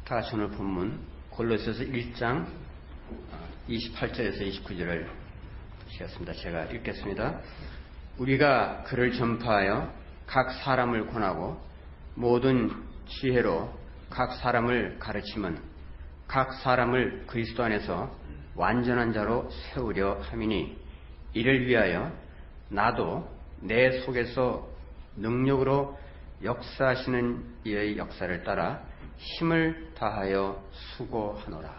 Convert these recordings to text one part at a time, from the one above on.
다 같이 오늘 본문 골로새서 1장 28절에서 29절을 보시겠습니다. 제가 읽겠습니다. 우리가 그를 전파하여 각 사람을 권하고 모든 지혜로 각 사람을 가르침은 각 사람을 그리스도 안에서 완전한 자로 세우려 함이니, 이를 위하여 나도 내 속에서 능력으로 역사하시는 이의 역사를 따라 힘을 다하여 수고하노라.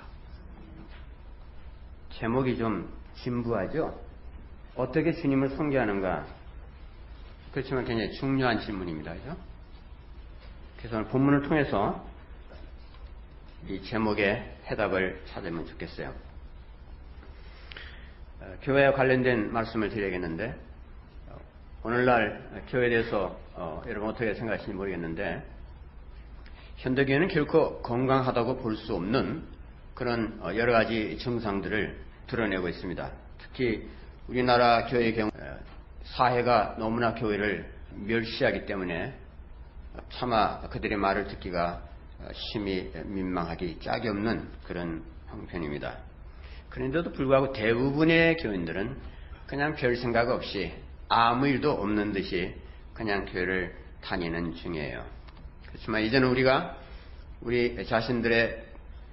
제목이 좀 진부하죠? 어떻게 주님을 섬기하는가? 그렇지만 굉장히 중요한 질문입니다. 그죠? 그래서 오늘 본문을 통해서 이 제목의 해답을 찾으면 좋겠어요. 교회와 관련된 말씀을 드려야겠는데, 오늘날 교회에 대해서 여러분 어떻게 생각하시는지 모르겠는데, 현대교회는 결코 건강하다고 볼 수 없는 그런 여러 가지 증상들을 드러내고 있습니다. 특히 우리나라 교회의 경우 사회가 너무나 교회를 멸시하기 때문에 차마 그들의 말을 듣기가 심히 민망하기 짝이 없는 그런 형편입니다. 그런데도 불구하고 대부분의 교인들은 그냥 별 생각 없이 아무 일도 없는 듯이 그냥 교회를 다니는 중이에요. 그렇지만 이제는 우리가 우리 자신들의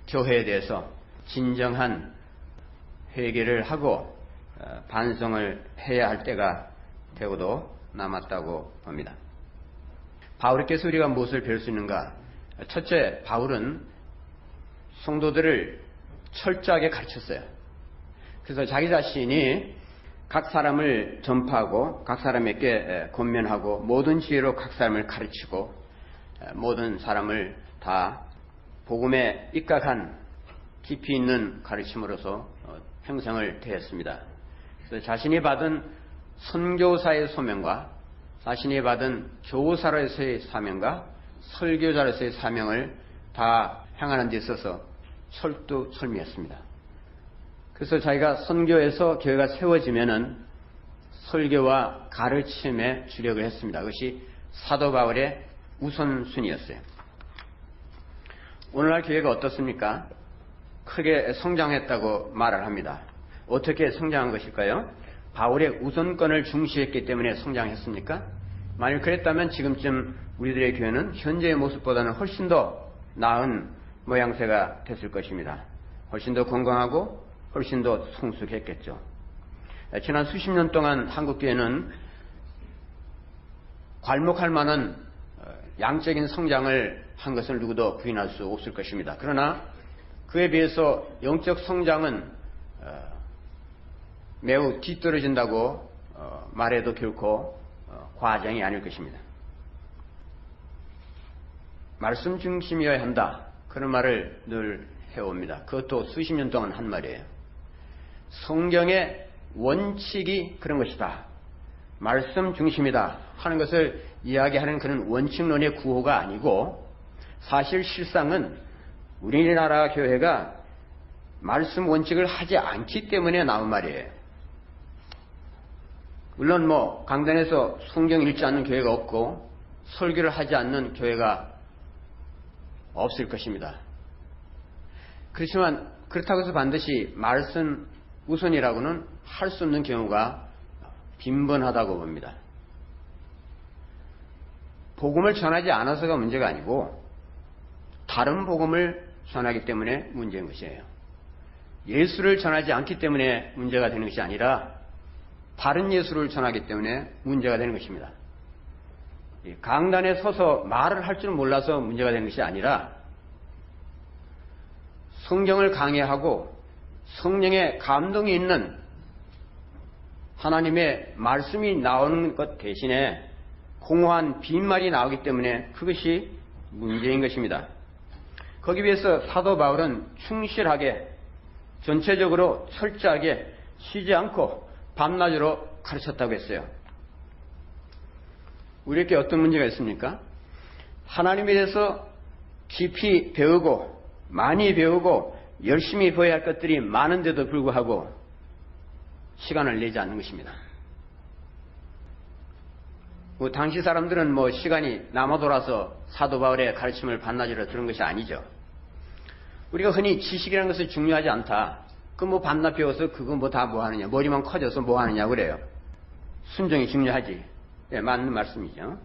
교회에 대해서 진정한 회개를 하고 반성을 해야 할 때가 되고도 남았다고 봅니다. 바울께서 우리가 무엇을 배울 수 있는가? 첫째, 바울은 성도들을 철저하게 가르쳤어요. 그래서 자기 자신이 각 사람을 전파하고 각 사람에게 권면하고 모든 지혜로 각 사람을 가르치고 모든 사람을 다 복음에 입각한 깊이 있는 가르침으로서 평생을 대했습니다. 그래서 자신이 받은 선교사의 소명과 자신이 받은 교사로서의 사명과 설교자로서의 사명을 다 행하는 데 있어서 철두철미했습니다. 그래서 자기가 선교에서 교회가 세워지면은 설교와 가르침에 주력을 했습니다. 그것이 사도 바울의 우선순위였어요. 오늘날 교회가 어떻습니까? 크게 성장했다고 말을 합니다. 어떻게 성장한 것일까요? 바울의 우선권을 중시했기 때문에 성장했습니까? 만일 그랬다면 지금쯤 우리들의 교회는 현재의 모습보다는 훨씬 더 나은 모양새가 됐을 것입니다. 훨씬 더 건강하고 훨씬 더 성숙했겠죠. 지난 수십 년 동안 한국교회는 괄목할 만한 양적인 성장을 한 것을 누구도 부인할 수 없을 것입니다. 그러나 그에 비해서 영적 성장은 매우 뒤떨어진다고 말해도 결코 과장이 아닐 것입니다. 말씀 중심이어야 한다, 그런 말을 늘 해옵니다. 그것도 수십 년 동안 한 말이에요. 성경의 원칙이 그런 것이다, 말씀 중심이다 하는 것을 이야기하는 그런 원칙론의 구호가 아니고, 사실 실상은 우리나라 교회가 말씀 원칙을 하지 않기 때문에 나온 말이에요. 물론 강단에서 성경 읽지 않는 교회가 없고 설교를 하지 않는 교회가 없을 것입니다. 그렇지만 그렇다고 해서 반드시 말씀 우선이라고는 할 수 없는 경우가 빈번하다고 봅니다. 복음을 전하지 않아서가 문제가 아니고 다른 복음을 전하기 때문에 문제인 것이에요. 예수를 전하지 않기 때문에 문제가 되는 것이 아니라 다른 예수를 전하기 때문에 문제가 되는 것입니다. 강단에 서서 말을 할 줄 몰라서 문제가 되는 것이 아니라 성경을 강해하고 성령의 감동이 있는 하나님의 말씀이 나오는 것 대신에 공허한 빈말이 나오기 때문에 그것이 문제인 것입니다. 거기 비해서 사도 바울은 충실하게 전체적으로 철저하게 쉬지 않고 밤낮으로 가르쳤다고 했어요. 우리에게 어떤 문제가 있습니까? 하나님에 대해서 깊이 배우고 많이 배우고 열심히 배워야 할 것들이 많은데도 불구하고 시간을 내지 않는 것입니다. 당시 사람들은 시간이 남아 돌아서 사도 바울의 가르침을 반나절로 들은 것이 아니죠. 우리가 흔히 지식이라는 것이 중요하지 않다. 그 뭐 밤낮 배워서 그거 뭐 다 뭐 하느냐. 머리만 커져서 뭐 하느냐 그래요. 순종이 중요하지. 예, 맞는 말씀이죠.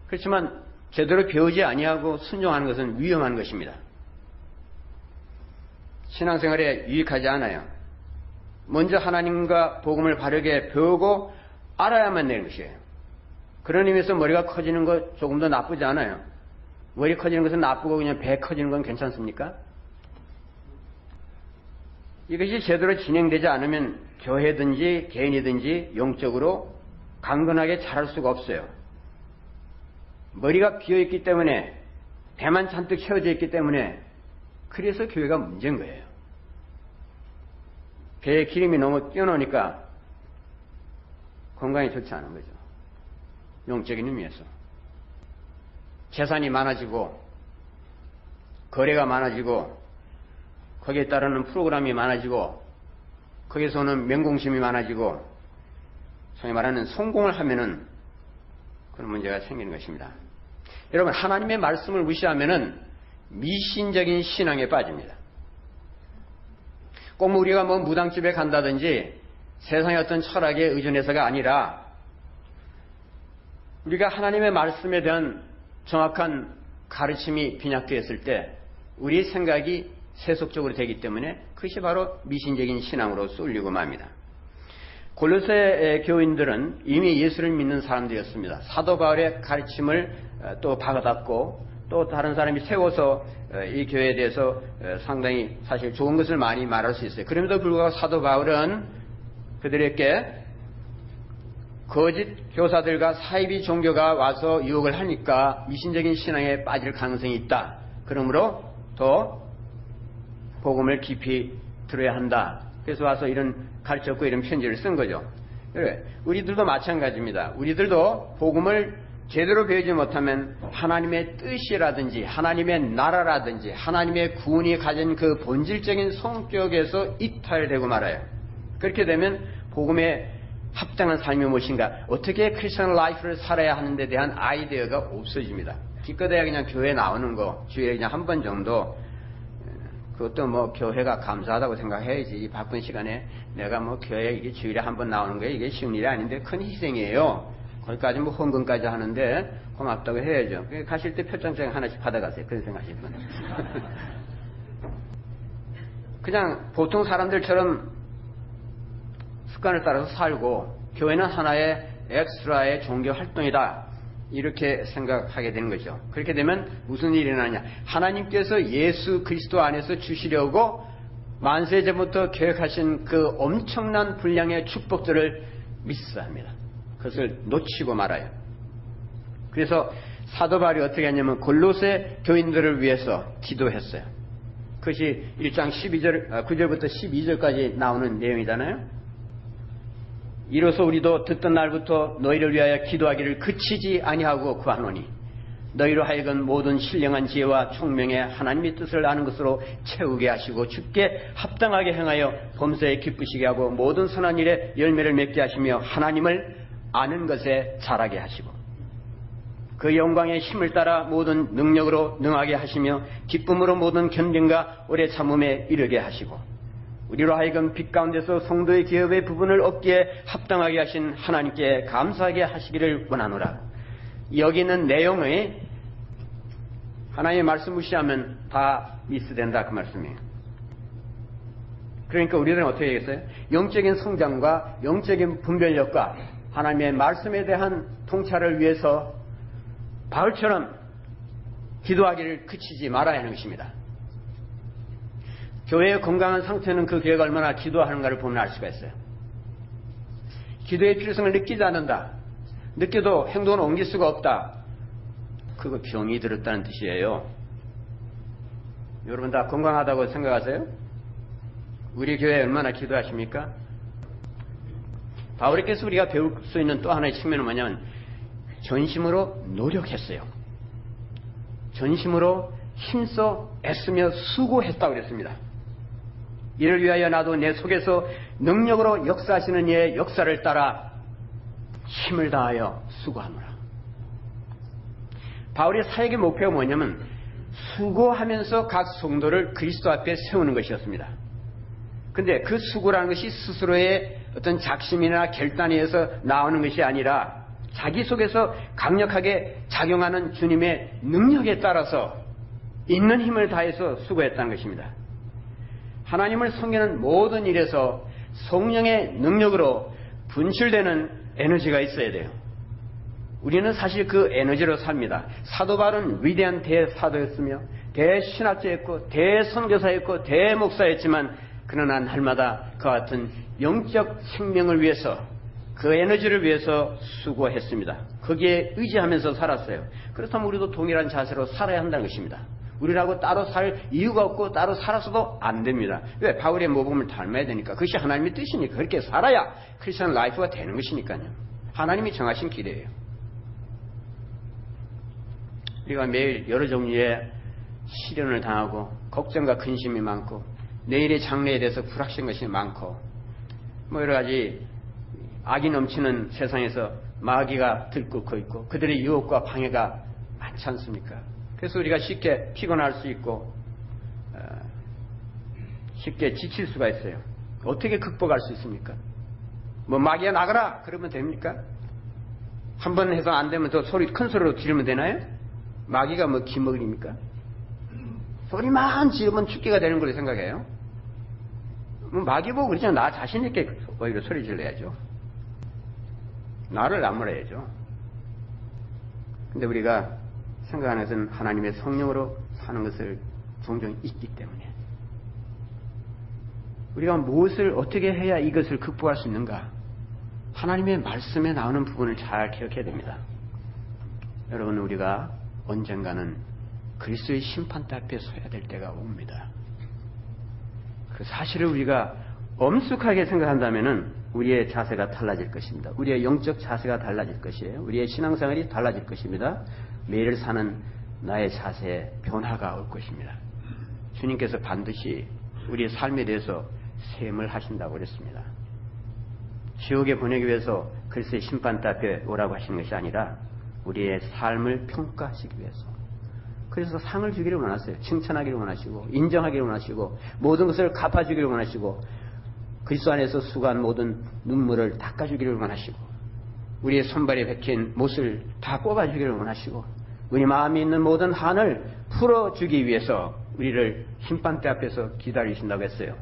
그렇지만 제대로 배우지 아니하고 순종하는 것은 위험한 것입니다. 신앙생활에 유익하지 않아요. 먼저 하나님과 복음을 바르게 배우고 알아야만 되는 것이에요. 그런 의미에서 머리가 커지는 것 조금 더 나쁘지 않아요. 머리 커지는 것은 나쁘고 그냥 배 커지는 건 괜찮습니까? 이것이 제대로 진행되지 않으면 교회든지 개인이든지 영적으로 강건하게 자랄 수가 없어요. 머리가 비어있기 때문에, 배만 잔뜩 채워져 있기 때문에, 그래서 교회가 문제인 거예요. 배에 기름이 너무 뛰어나오니까 건강에 좋지 않은 거죠. 영적인 의미에서. 재산이 많아지고, 거래가 많아지고, 거기에 따르는 프로그램이 많아지고, 거기서 오는 맹공심이 많아지고, 소위 말하는 성공을 하면은 그런 문제가 생기는 것입니다. 여러분, 하나님의 말씀을 무시하면은 미신적인 신앙에 빠집니다. 꼭 우리가 뭐 무당집에 간다든지 세상의 어떤 철학에 의존해서가 아니라 우리가 하나님의 말씀에 대한 정확한 가르침이 빈약되었을 때 우리 생각이 세속적으로 되기 때문에 그것이 바로 미신적인 신앙으로 쏠리고 맙니다. 골로새 교인들은 이미 예수를 믿는 사람들이었습니다. 사도 바울의 가르침을 또 받았고 또 다른 사람이 세워서 이 교회에 대해서 상당히 사실 좋은 것을 많이 말할 수 있어요. 그럼에도 불구하고 사도 바울은 그들에게 거짓 교사들과 사이비 종교가 와서 유혹을 하니까 미신적인 신앙에 빠질 가능성이 있다. 그러므로 더 복음을 깊이 들어야 한다. 그래서 와서 이런 가르쳤고 이런 편지를 쓴 거죠. 우리들도 마찬가지입니다. 우리들도 복음을 제대로 배우지 못하면 하나님의 뜻이라든지 하나님의 나라라든지 하나님의 구원이 가진 그 본질적인 성격에서 이탈되고 말아요. 그렇게 되면 복음에 합당한 삶이 무엇인가, 어떻게 크리스천 라이프를 살아야 하는 데 대한 아이디어가 없어집니다. 기껏해야 그냥 교회 나오는 거, 주일에 그냥 한 번 정도, 그것도 뭐 교회가 감사하다고 생각해야지. 이 바쁜 시간에 내가 뭐 교회에 이게 주일에 한 번 나오는 게 이게 쉬운 일이 아닌데 큰 희생이에요. 거기까지 뭐 헌금까지 하는데 고맙다고 해야죠. 가실 때 표창장 하나씩 받아가세요. 그런 생각하시는 거예요. 그냥 보통 사람들처럼 습관을 따라서 살고 교회는 하나의 엑스트라의 종교 활동이다. 이렇게 생각하게 되는 거죠. 그렇게 되면 무슨 일이 일어나냐. 하나님께서 예수 그리스도 안에서 주시려고 만세전부터 계획하신 그 엄청난 분량의 축복들을 미스합니다. 그것을 놓치고 말아요. 그래서 사도 바울이 어떻게 했냐면 골로새 교인들을 위해서 기도했어요. 그것이 1장 9절부터 12절까지 나오는 내용이잖아요. 이로써 우리도 듣던 날부터 너희를 위하여 기도하기를 그치지 아니하고 구하노니 너희로 하여금 모든 신령한 지혜와 총명의 하나님의 뜻을 아는 것으로 채우게 하시고 주께 합당하게 행하여 범사에 기쁘시게 하고 모든 선한 일에 열매를 맺게 하시며 하나님을 아는 것에 자라게 하시고 그 영광의 힘을 따라 모든 능력으로 능하게 하시며 기쁨으로 모든 견딘과 오래 참음에 이르게 하시고 우리로 하여금 빛 가운데서 성도의 기업의 부분을 얻기에 합당하게 하신 하나님께 감사하게 하시기를 원하노라. 여기 있는 내용의 하나님의 말씀 무시하면 다 미스된다 그 말씀이에요. 그러니까 우리들은 어떻게 하겠어요? 영적인 성장과 영적인 분별력과 하나님의 말씀에 대한 통찰을 위해서 바울처럼 기도하기를 그치지 말아야 하는 것입니다. 교회의 건강한 상태는 그 교회가 얼마나 기도하는가를 보면 알 수가 있어요. 기도의 필요성을 느끼지 않는다. 느껴도 행동을 옮길 수가 없다. 그거 병이 들었다는 뜻이에요. 여러분 다 건강하다고 생각하세요? 우리 교회에 얼마나 기도하십니까? 바울께서 우리가 배울 수 있는 또 하나의 측면은 뭐냐면 전심으로 노력했어요. 전심으로 힘써 애쓰며 수고했다고 그랬습니다. 이를 위하여 나도 내 속에서 능력으로 역사하시는 이의 역사를 따라 힘을 다하여 수고하노라. 바울의 사역의 목표가 뭐냐면 수고하면서 각 성도를 그리스도 앞에 세우는 것이었습니다. 근데 그 수고라는 것이 스스로의 어떤 작심이나 결단에 의해서 나오는 것이 아니라 자기 속에서 강력하게 작용하는 주님의 능력에 따라서 있는 힘을 다해서 수고했다는 것입니다. 하나님을 섬기는 모든 일에서 성령의 능력으로 분출되는 에너지가 있어야 돼요. 우리는 사실 그 에너지로 삽니다. 사도 바울은 위대한 대사도였으며 대신학자였고 대선교사였고 대목사였지만 그러나 날마다 그와 같은 영적 생명을 위해서 그 에너지를 위해서 수고했습니다. 거기에 의지하면서 살았어요. 그렇다면 우리도 동일한 자세로 살아야 한다는 것입니다. 우리라고 따로 살 이유가 없고 따로 살아서도 안 됩니다. 왜? 바울의 모범을 닮아야 되니까. 그것이 하나님의 뜻이니까. 그렇게 살아야 크리스천 라이프가 되는 것이니까요. 하나님이 정하신 길이에요. 우리가 매일 여러 종류의 시련을 당하고 걱정과 근심이 많고 내일의 장래에 대해서 불확실한 것이 많고 뭐 여러 가지 악이 넘치는 세상에서 마귀가 들끓고 있고 그들의 유혹과 방해가 많지 않습니까? 그래서 우리가 쉽게 피곤할 수 있고 쉽게 지칠 수가 있어요. 어떻게 극복할 수 있습니까? 뭐 마귀야 나가라 그러면 됩니까? 한 번 해서 안 되면 더 큰 소리로 지르면 되나요? 마귀가 뭐 기먹입니까? 소리만 지르면 죽기가 되는 걸로 생각해요. 뭐 마귀 보고 그러잖아. 나 자신 있게 오히려 소리 질러야죠. 나를 나무라야죠. 근데 우리가 생각하는 것은 하나님의 성령으로 사는 것을 종종 잊기 때문에 우리가 무엇을 어떻게 해야 이것을 극복할 수 있는가? 하나님의 말씀에 나오는 부분을 잘 기억해야 됩니다. 여러분, 우리가 언젠가는 그리스도의 심판대 앞에 서야 될 때가 옵니다. 그 사실을 우리가 엄숙하게 생각한다면 우리의 자세가 달라질 것입니다. 우리의 영적 자세가 달라질 것이에요. 우리의 신앙생활이 달라질 것입니다. 매일 사는 나의 자세에 변화가 올 것입니다. 주님께서 반드시 우리의 삶에 대해서 셈을 하신다고 그랬습니다. 지옥에 보내기 위해서 그리스도의 심판대 앞에 오라고 하시는 것이 아니라 우리의 삶을 평가하시기 위해서. 그래서 상을 주기를 원하세요. 칭찬하기를 원하시고 인정하기를 원하시고 모든 것을 갚아주기를 원하시고 그리스도 안에서 수고한 모든 눈물을 닦아주기를 원하시고 우리의 손발에 박힌 못을 다 뽑아주기를 원하시고 우리 마음에 있는 모든 한을 풀어주기 위해서 우리를 심판대 앞에서 기다리신다고 했어요.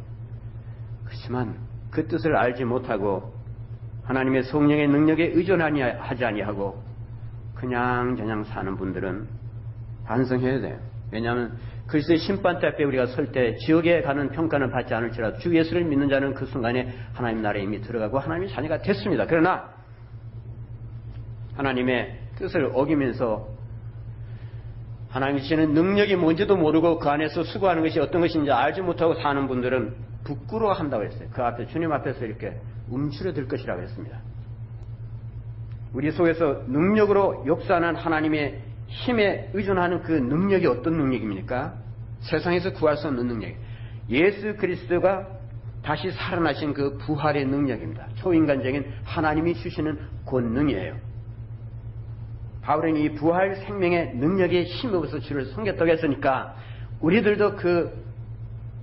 그렇지만 그 뜻을 알지 못하고 하나님의 성령의 능력에 의존하지 아니하고 그냥 사는 분들은 반성해야 돼요. 왜냐하면 그리스도의 심판대 앞에 우리가 설 때 지옥에 가는 평가는 받지 않을지라도 주 예수를 믿는 자는 그 순간에 하나님 나라에 이미 들어가고 하나님의 자녀가 됐습니다. 그러나 하나님의 뜻을 어기면서 하나님이 주시는 능력이 뭔지도 모르고 그 안에서 수고하는 것이 어떤 것인지 알지 못하고 사는 분들은 부끄러워한다고 했어요. 그 앞에 주님 앞에서 이렇게 움츠러들 것이라고 했습니다. 우리 속에서 능력으로 역사하는 하나님의 힘에 의존하는 그 능력이 어떤 능력입니까? 세상에서 구할 수 없는 능력. 예수 그리스도가 다시 살아나신 그 부활의 능력입니다. 초인간적인 하나님이 주시는 권능이에요. 바울은 이 부활 생명의 능력에 힘입어서 주를 섬겼다고 했으니까 우리들도 그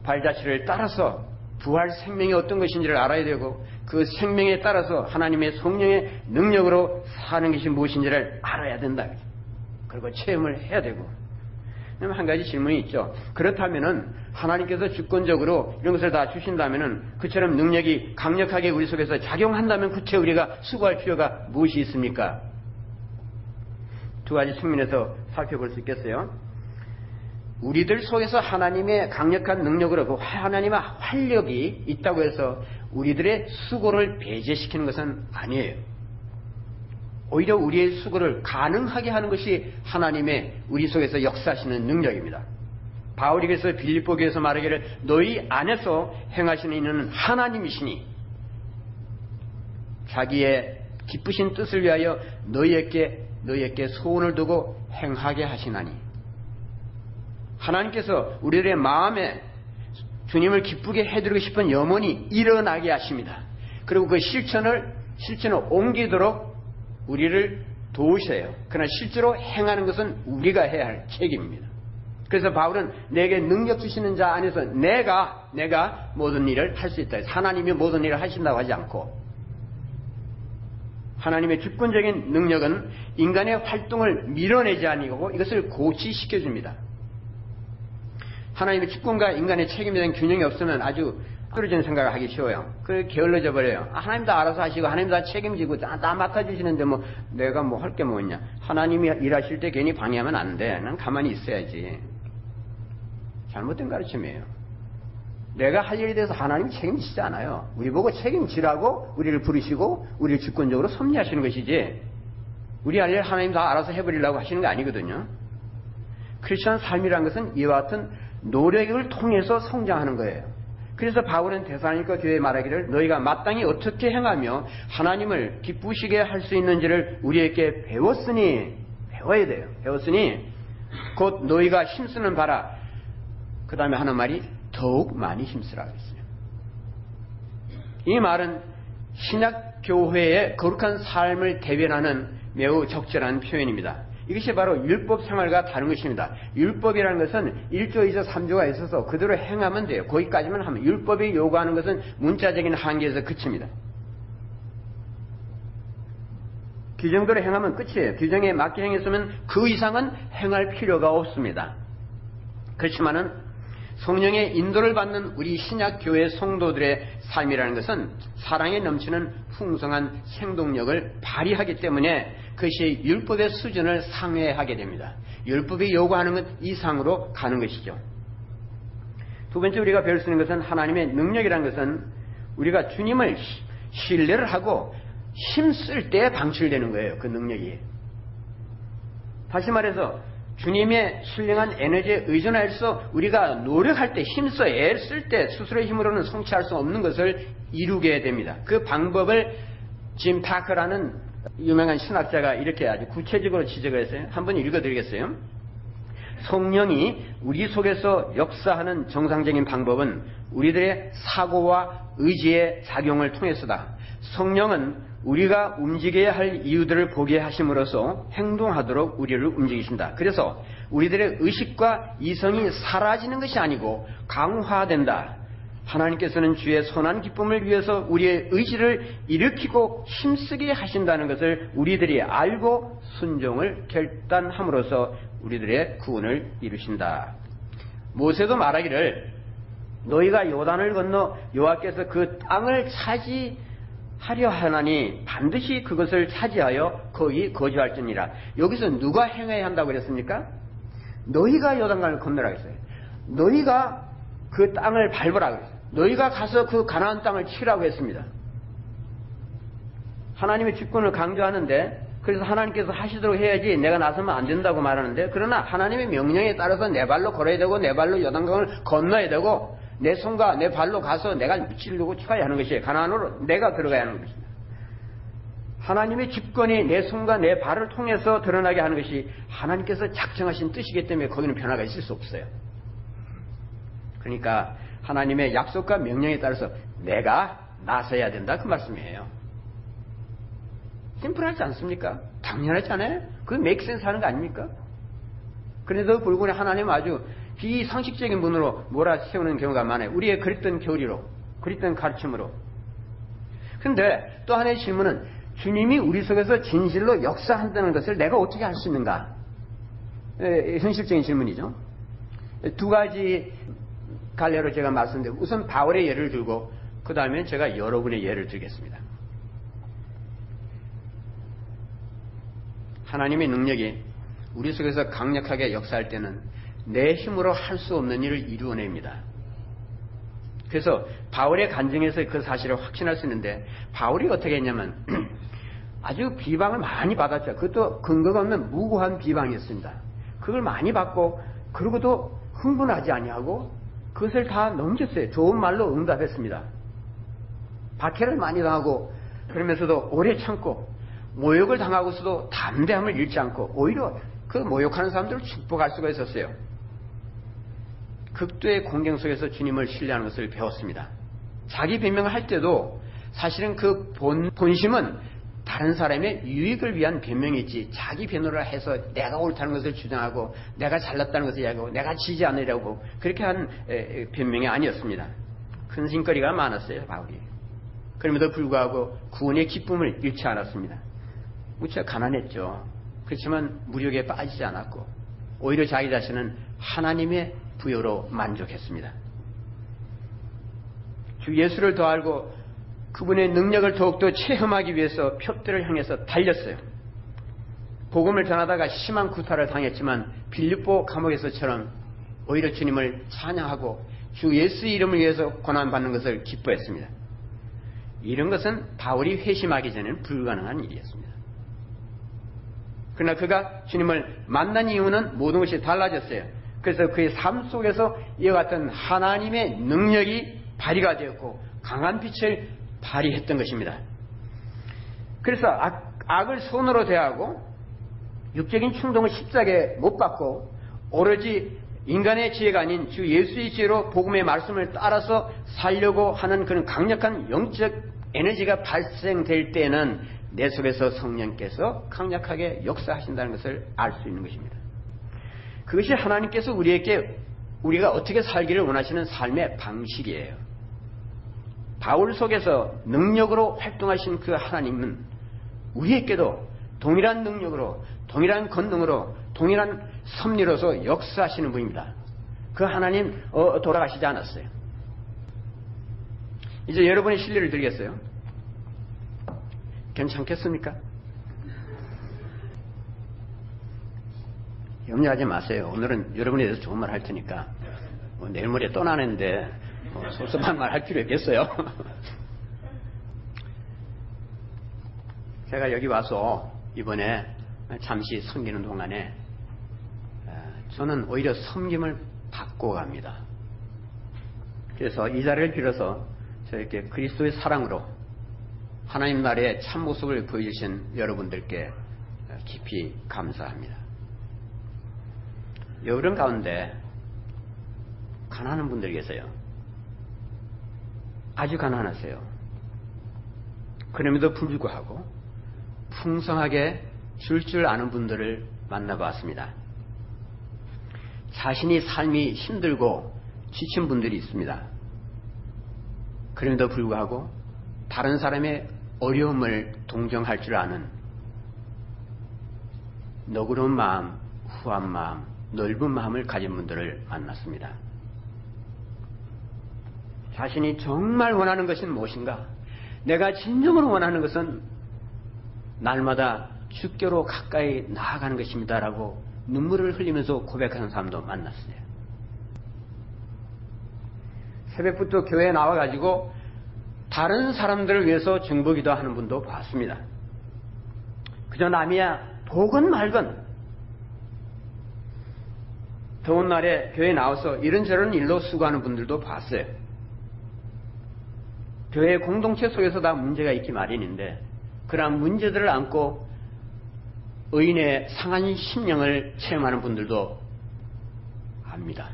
발자취를 따라서 부활 생명이 어떤 것인지를 알아야 되고 그 생명에 따라서 하나님의 성령의 능력으로 사는 것이 무엇인지를 알아야 된다. 그리고 체험을 해야 되고. 한 가지 질문이 있죠. 그렇다면은 하나님께서 주권적으로 이런 것을 다 주신다면은 그처럼 능력이 강력하게 우리 속에서 작용한다면 그쵸 우리가 수고할 필요가 무엇이 있습니까? 두 가지 측면에서 살펴볼 수 있겠어요. 우리들 속에서 하나님의 강력한 능력으로 그 하나님의 활력이 있다고 해서 우리들의 수고를 배제시키는 것은 아니에요. 오히려 우리의 수고를 가능하게 하는 것이 하나님의 우리 속에서 역사하시는 능력입니다. 바울이 그래서 빌립보 교회에서 말하기를 너희 안에서 행하시는 이는 하나님이시니 자기의 기쁘신 뜻을 위하여 너희에게 소원을 두고 행하게 하시나니 하나님께서 우리들의 마음에 주님을 기쁘게 해드리고 싶은 염원이 일어나게 하십니다. 그리고 그 실천을 옮기도록 우리를 도우셔요. 그러나 실제로 행하는 것은 우리가 해야 할 책임입니다. 그래서 바울은 내게 능력 주시는 자 안에서 내가 모든 일을 할 수 있다. 하나님이 모든 일을 하신다고 하지 않고, 하나님의 주권적인 능력은 인간의 활동을 밀어내지 아니고 이것을 고치시켜 줍니다. 하나님의 주권과 인간의 책임에 대한 균형이 없으면 아주 떨어지는 생각을 하기 쉬워요. 그래 게을러져 버려요. 하나님 다 알아서 하시고 하나님 다 책임지고 다 맡아주시는데 뭐 내가 뭐 할 게 뭐 있냐. 하나님이 일하실 때 괜히 방해하면 안 돼. 난 가만히 있어야지. 잘못된 가르침이에요. 내가 할 일에 대해서 하나님이 책임지지 않아요. 우리 보고 책임지라고 우리를 부르시고 우리를 주권적으로 섭리하시는 것이지, 우리 할 일 하나님 다 알아서 해버리려고 하시는 게 아니거든요. 크리스천 삶이란 것은 이와 같은 노력을 통해서 성장하는 거예요. 그래서 바울은 데살로니가 교회에 말하기를 너희가 마땅히 어떻게 행하며 하나님을 기쁘시게 할 수 있는지를 우리에게 배웠으니, 배워야 돼요. 배웠으니 곧 너희가 힘쓰는 바라. 그 다음에 하는 말이 더욱 많이 힘쓰라고 했어요. 이 말은 신약 교회의 거룩한 삶을 대변하는 매우 적절한 표현입니다. 이것이 바로 율법 생활과 다른 것입니다. 율법이라는 것은 1조, 2조, 3조가 있어서 그대로 행하면 돼요. 거기까지만 하면, 율법이 요구하는 것은 문자적인 한계에서 그칩니다. 규정대로 행하면 끝이에요. 규정에 맞게 행했으면 그 이상은 행할 필요가 없습니다. 그렇지만은 성령의 인도를 받는 우리 신약교회 성도들의 삶이라는 것은 사랑에 넘치는 풍성한 생동력을 발휘하기 때문에 그것이 율법의 수준을 상회하게 됩니다. 율법이 요구하는 것 이상으로 가는 것이죠. 두 번째 우리가 배울 수 있는 것은 하나님의 능력이라는 것은 우리가 주님을 신뢰를 하고 힘쓸 때 방출되는 거예요. 그 능력이. 다시 말해서 주님의 신령한 에너지에 의존해서 우리가 노력할 때, 힘써 애쓸 때 스스로의 힘으로는 성취할 수 없는 것을 이루게 됩니다. 그 방법을 짐 타커라는 유명한 신학자가 이렇게 아주 구체적으로 지적을 했어요. 한번 읽어드리겠어요. 성령이 우리 속에서 역사하는 정상적인 방법은 우리들의 사고와 의지의 작용을 통해서다. 성령은 우리가 움직여야 할 이유들을 보게 하심으로써 행동하도록 우리를 움직이신다. 그래서 우리들의 의식과 이성이 사라지는 것이 아니고 강화된다. 하나님께서는 주의 선한 기쁨을 위해서 우리의 의지를 일으키고 힘쓰게 하신다는 것을 우리들이 알고 순종을 결단함으로써 우리들의 구원을 이루신다. 모세도 말하기를 너희가 요단을 건너 여호와께서 그 땅을 차지하려 하나니 반드시 그것을 차지하여 거기 거주할지니라. 여기서 누가 행해야 한다고 그랬습니까? 너희가 요단강을 건너라 했어요. 너희가 그 땅을 밟으라고 했어요. 너희가 가서 그 가나안 땅을 치라고 했습니다. 하나님의 주권을 강조하는데, 그래서 하나님께서 하시도록 해야지 내가 나서면 안 된다고 말하는데, 그러나 하나님의 명령에 따라서 내 발로 걸어야 되고 내 발로 요단강을 건너야 되고 내 손과 내 발로 가서 내가 치려고 쳐야 하는 것이에요. 가나안으로 내가 들어가야 하는 것입니다. 하나님의 주권이 내 손과 내 발을 통해서 드러나게 하는 것이 하나님께서 작정하신 뜻이기 때문에 거기는 변화가 있을 수 없어요. 그러니까 하나님의 약속과 명령에 따라서 내가 나서야 된다, 그 말씀이에요. 심플하지 않습니까? 당연하지 않아요? 그게 make sense 하는 거 아닙니까? 그런데도 불구하고 하나님은 아주 비상식적인 분으로 몰아세우는 경우가 많아요. 우리의 그랬던 교리로, 그랬던 가르침으로. 그런데 또 하나의 질문은 주님이 우리 속에서 진실로 역사한다는 것을 내가 어떻게 알 수 있는가? 현실적인 질문이죠. 두 가지 갈래로 제가 말씀드리고, 우선 바울의 예를 들고 그 다음에 제가 여러분의 예를 들겠습니다. 하나님의 능력이 우리 속에서 강력하게 역사할 때는 내 힘으로 할 수 없는 일을 이루어냅니다. 그래서 바울의 간증에서 그 사실을 확신할 수 있는데, 바울이 어떻게 했냐면 아주 비방을 많이 받았죠. 그것도 근거가 없는 무고한 비방이었습니다. 그걸 많이 받고 그러고도 흥분하지 아니하고 그것을 다 넘겼어요. 좋은 말로 응답했습니다. 박해를 많이 당하고 그러면서도 오래 참고 모욕을 당하고서도 담대함을 잃지 않고 오히려 그 모욕하는 사람들을 축복할 수가 있었어요. 극도의 공경 속에서 주님을 신뢰하는 것을 배웠습니다. 자기 변명을 할 때도 사실은 그 본심은 다른 사람의 유익을 위한 변명이지 자기 변호를 해서 내가 옳다는 것을 주장하고 내가 잘났다는 것을 이야기하고 내가 지지 않으려고 그렇게 한 변명이 아니었습니다. 큰 짐거리가 많았어요, 바울이. 그럼에도 불구하고 구원의 기쁨을 잃지 않았습니다. 무척 가난했죠. 그렇지만 무력에 빠지지 않았고 오히려 자기 자신은 하나님의 부여로 만족했습니다. 주 예수를 더 알고 그분의 능력을 더욱더 체험하기 위해서 표대를 향해서 달렸어요. 복음을 전하다가 심한 구타를 당했지만 빌립보 감옥에서처럼 오히려 주님을 찬양하고 주 예수 이름을 위해서 고난받는 것을 기뻐했습니다. 이런 것은 바울이 회심하기 전에는 불가능한 일이었습니다. 그러나 그가 주님을 만난 이유는 모든 것이 달라졌어요. 그래서 그의 삶 속에서 이와 같은 하나님의 능력이 발휘가 되었고 강한 빛을 발휘했던 것입니다. 그래서 악을 선으로 대하고 육적인 충동을 십자가에 못 박고 오로지 인간의 지혜가 아닌 주 예수의 지혜로 복음의 말씀을 따라서 살려고 하는 그런 강력한 영적 에너지가 발생될 때는 내 속에서 성령께서 강력하게 역사하신다는 것을 알 수 있는 것입니다. 그것이 하나님께서 우리가 어떻게 살기를 원하시는 삶의 방식이에요. 바울 속에서 능력으로 활동하신 그 하나님은 우리에게도 동일한 능력으로, 동일한 권능으로, 동일한 섭리로서 역사하시는 분입니다. 그 하나님 돌아가시지 않았어요. 이제 여러분의 신뢰를 드리겠어요. 괜찮겠습니까? 염려하지 마세요. 오늘은 여러분에 대해서 좋은 말 할 테니까 내일 모레 떠나는데 섭섭한 말 할 필요 있겠어요? 제가 여기 와서 이번에 잠시 섬기는 동안에 저는 오히려 섬김을 받고 갑니다. 그래서 이 자리를 빌어서 저에게 그리스도의 사랑으로 하나님 나라의 참모습을 보여주신 여러분들께 깊이 감사합니다. 여름 가운데 가난한 분들이 계세요. 아주 가난하세요. 그럼에도 불구하고 풍성하게 줄 아는 분들을 만나봤습니다. 자신이 삶이 힘들고 지친 분들이 있습니다. 그럼에도 불구하고 다른 사람의 어려움을 동정할 줄 아는 너그러운 마음, 후한 마음, 넓은 마음을 가진 분들을 만났습니다. 자신이 정말 원하는 것은 무엇인가? 내가 진정으로 원하는 것은 날마다 주께로 가까이 나아가는 것입니다라고 눈물을 흘리면서 고백하는 사람도 만났어요. 새벽부터 교회에 나와가지고 다른 사람들을 위해서 중보기도 하는 분도 봤습니다. 그저 남이야 복은 말건 더운 날에 교회에 나와서 이런저런 일로 수고하는 분들도 봤어요. 교회 공동체 속에서 다 문제가 있기 마련인데 그러한 문제들을 안고 의인의 상한 심령을 체험하는 분들도 압니다.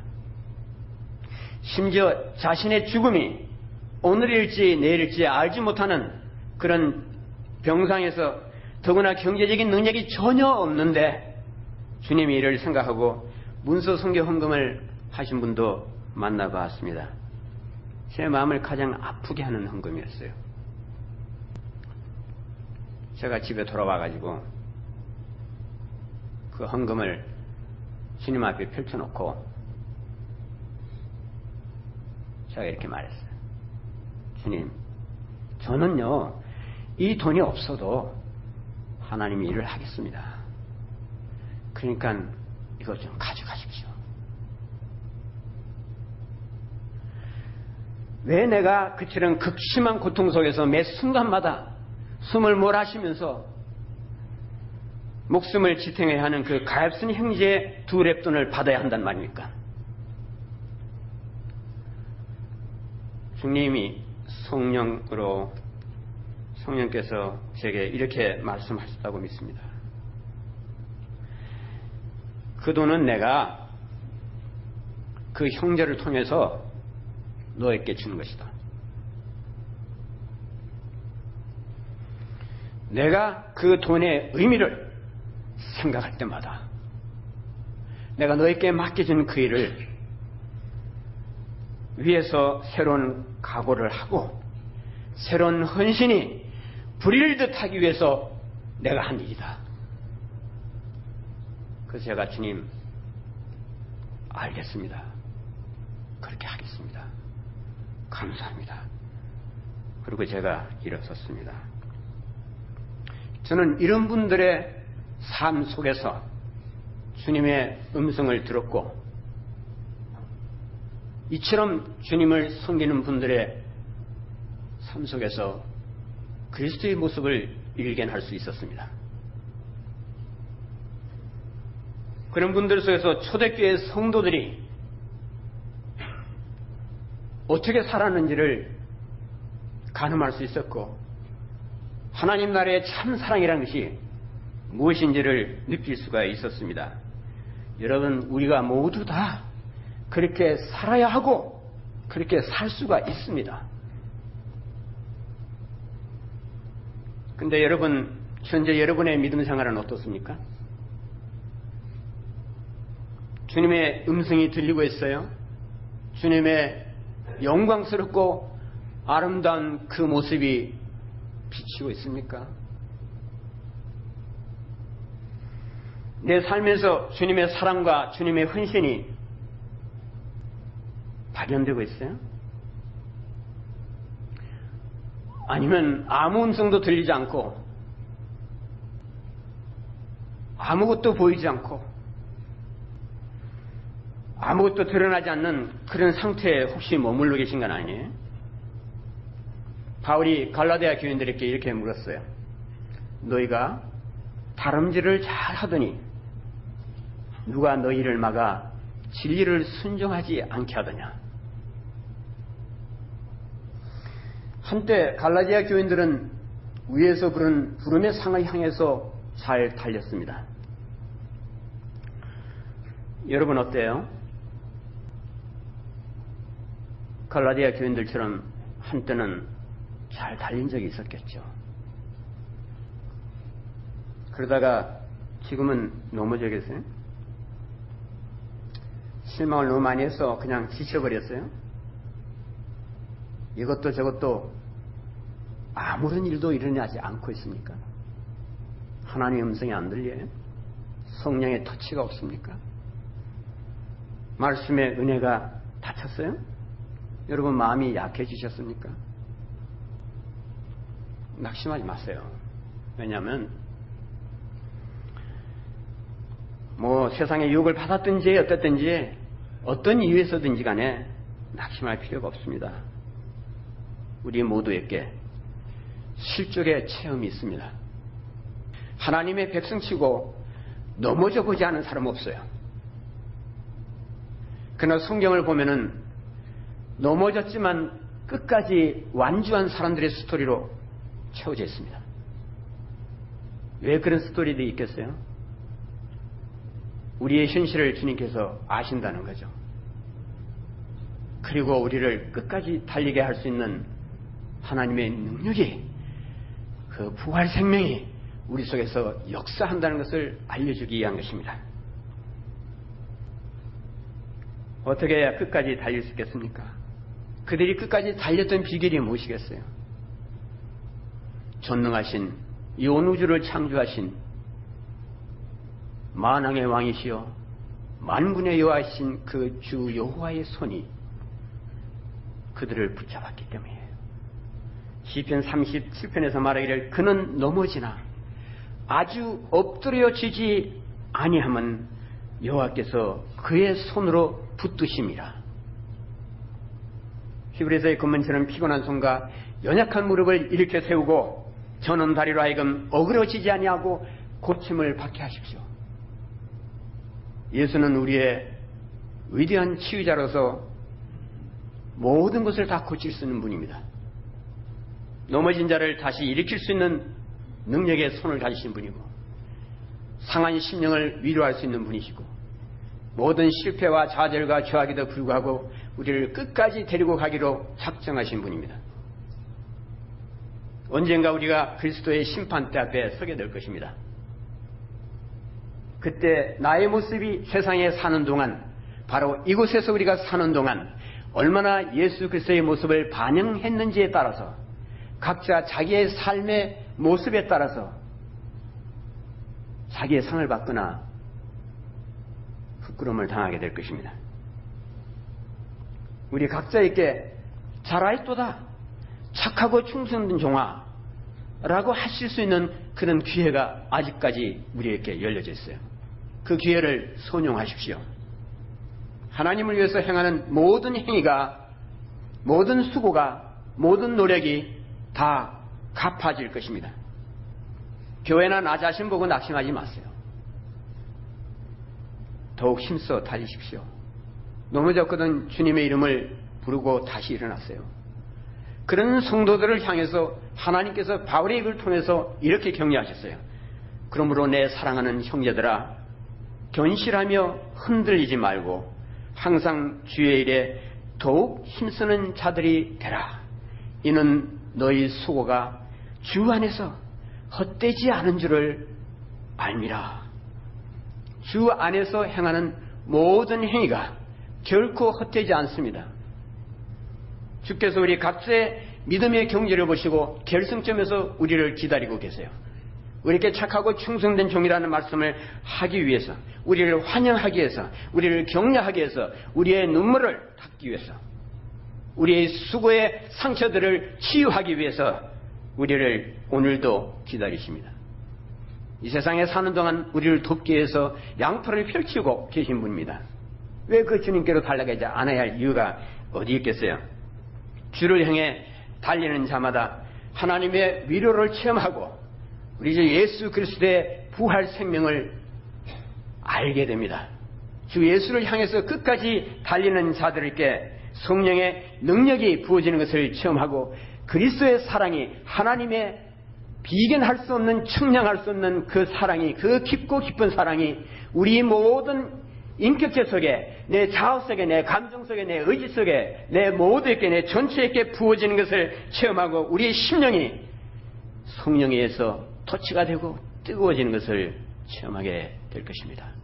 심지어 자신의 죽음이 오늘일지 내일일지 알지 못하는 그런 병상에서 더구나 경제적인 능력이 전혀 없는데 주님의 일을 생각하고 문서 성교 헌금을 하신 분도 만나봤습니다. 제 마음을 가장 아프게 하는 헌금이었어요. 제가 집에 돌아와가지고 그 헌금을 주님 앞에 펼쳐놓고 제가 이렇게 말했어요. 주님, 저는요 이 돈이 없어도 하나님이 일을 하겠습니다. 그러니까 이거 좀 가져가십시오. 왜 내가 그처럼 극심한 고통 속에서 매 순간마다 숨을 몰아쉬면서 목숨을 지탱해야 하는 그 가엾은 형제의 두 랩돈을 받아야 한단 말입니까? 주님이 성령께서 제게 이렇게 말씀하셨다고 믿습니다. 그 돈은 내가 그 형제를 통해서 너에게 주는 것이다. 내가 그 돈의 의미를 생각할 때마다 내가 너에게 맡겨진 그 일을 위해서 새로운 각오를 하고 새로운 헌신이 불의를 듯하기 위해서 내가 한 일이다. 그래서 제가 주님 알겠습니다. 그렇게 하겠습니다. 감사합니다. 그리고 제가 일어섰습니다. 저는 이런 분들의 삶 속에서 주님의 음성을 들었고 이처럼 주님을 섬기는 분들의 삶 속에서 그리스도의 모습을 일견할 수 있었습니다. 그런 분들 속에서 초대교회 성도들이 어떻게 살았는지를 가늠할 수 있었고 하나님 나라의 참 사랑이라는 것이 무엇인지를 느낄 수가 있었습니다. 여러분, 우리가 모두 다 그렇게 살아야 하고 그렇게 살 수가 있습니다. 근데 여러분, 현재 여러분의 믿음 생활은 어떻습니까? 주님의 음성이 들리고 있어요? 주님의 영광스럽고 아름다운 그 모습이 비치고 있습니까? 내 삶에서 주님의 사랑과 주님의 헌신이 발현되고 있어요? 아니면 아무 음성도 들리지 않고 아무것도 보이지 않고 아무것도 드러나지 않는 그런 상태에 혹시 머물러 계신 건 아니에요? 바울이 갈라디아 교인들에게 이렇게 물었어요. 너희가 다름질을 잘 하더니 누가 너희를 막아 진리를 순종하지 않게 하더냐. 한때 갈라디아 교인들은 위에서 부른 부름의 상을 향해서 잘 달렸습니다. 여러분 어때요? 갈라디아 교인들처럼 한때는 잘 달린 적이 있었겠죠. 그러다가 지금은 넘어져 계세요? 실망을 너무 많이 해서 그냥 지쳐버렸어요? 이것도 저것도 아무런 일도 일어나지 않고 있습니까? 하나님의 음성이 안 들려요? 성령의 터치가 없습니까? 말씀의 은혜가 닫혔어요? 여러분 마음이 약해지셨습니까? 낙심하지 마세요. 왜냐하면 세상의 유혹을 받았든지 어땠든지 어떤 이유에서든지 간에 낙심할 필요가 없습니다. 우리 모두에게 실족의 체험이 있습니다. 하나님의 백성치고 넘어져 보지 않은 사람 없어요. 그러나 성경을 보면은 넘어졌지만 끝까지 완주한 사람들의 스토리로 채워져 있습니다. 왜 그런 스토리들이 있겠어요? 우리의 현실을 주님께서 아신다는 거죠. 그리고 우리를 끝까지 달리게 할 수 있는 하나님의 능력이, 그 부활 생명이 우리 속에서 역사한다는 것을 알려주기 위한 것입니다. 어떻게 해야 끝까지 달릴 수 있겠습니까? 그들이 끝까지 달렸던 비결이 무엇이겠어요? 전능하신 이 온 우주를 창조하신 만왕의 왕이시여 만군의 여호와이신 그 주 여호와의 손이 그들을 붙잡았기 때문이에요. 시편 37편에서 말하기를 그는 넘어지나 아주 엎드려지지 아니함은 여호와께서 그의 손으로 붙드심이라. 히브리서의 근문처럼 피곤한 손과 연약한 무릎을 일으켜 세우고 저는 다리로 하여금 어그러지지 아니하고 고침을 받게 하십시오. 예수는 우리의 위대한 치유자로서 모든 것을 다 고칠 수 있는 분입니다. 넘어진 자를 다시 일으킬 수 있는 능력의 손을 가지신 분이고 상한 심령을 위로할 수 있는 분이시고 모든 실패와 좌절과 죄악에도 불구하고 우리를 끝까지 데리고 가기로 작정하신 분입니다. 언젠가 우리가 그리스도의 심판대 앞에 서게 될 것입니다. 그때 나의 모습이 세상에 사는 동안, 바로 이곳에서 우리가 사는 동안 얼마나 예수 그리스도의 모습을 반영했는지에 따라서, 각자 자기의 삶의 모습에 따라서 자기의 상을 받거나 부끄러움을 당하게 될 것입니다. 우리 각자에게 잘하였도다, 착하고 충성된 종아 라고 하실 수 있는 그런 기회가 아직까지 우리에게 열려져 있어요. 그 기회를 선용하십시오. 하나님을 위해서 행하는 모든 행위가, 모든 수고가, 모든 노력이 다 갚아질 것입니다. 교회나 나 자신 보고 낙심하지 마세요. 더욱 힘써 달리십시오. 넘어졌거든 주님의 이름을 부르고 다시 일어났어요. 그런 성도들을 향해서 하나님께서 바울의 입을 통해서 이렇게 격려하셨어요. 그러므로 내 사랑하는 형제들아, 견실하며 흔들리지 말고 항상 주의 일에 더욱 힘쓰는 자들이 되라. 이는 너희 수고가 주 안에서 헛되지 않은 줄을 알미라. 주 안에서 행하는 모든 행위가 결코 헛되지 않습니다. 주께서 우리 각자의 믿음의 경지를 보시고 결승점에서 우리를 기다리고 계세요. 우리에게 착하고 충성된 종이라는 말씀을 하기 위해서, 우리를 환영하기 위해서, 우리를 격려하기 위해서, 우리의 눈물을 닦기 위해서, 우리의 수고의 상처들을 치유하기 위해서 우리를 오늘도 기다리십니다. 이 세상에 사는 동안 우리를 돕기 위해서 양팔을 펼치고 계신 분입니다. 왜 그 주님께로 달려가지 않아야 할 이유가 어디 있겠어요? 주를 향해 달리는 자마다 하나님의 위로를 체험하고 우리 주 예수 그리스도의 부활 생명을 알게 됩니다. 주 예수를 향해서 끝까지 달리는 자들에게 성령의 능력이 부어지는 것을 체험하고 그리스도의 사랑이, 하나님의 비견할 수 없는, 측량할 수 없는 그 사랑이, 그 깊고 깊은 사랑이 우리 모든 인격체 속에, 내 자아 속에, 내 감정 속에, 내 의지 속에, 내 모두에게, 내 전체에게 부어지는 것을 체험하고 우리의 심령이 성령에 의해서 토치가 되고 뜨거워지는 것을 체험하게 될 것입니다.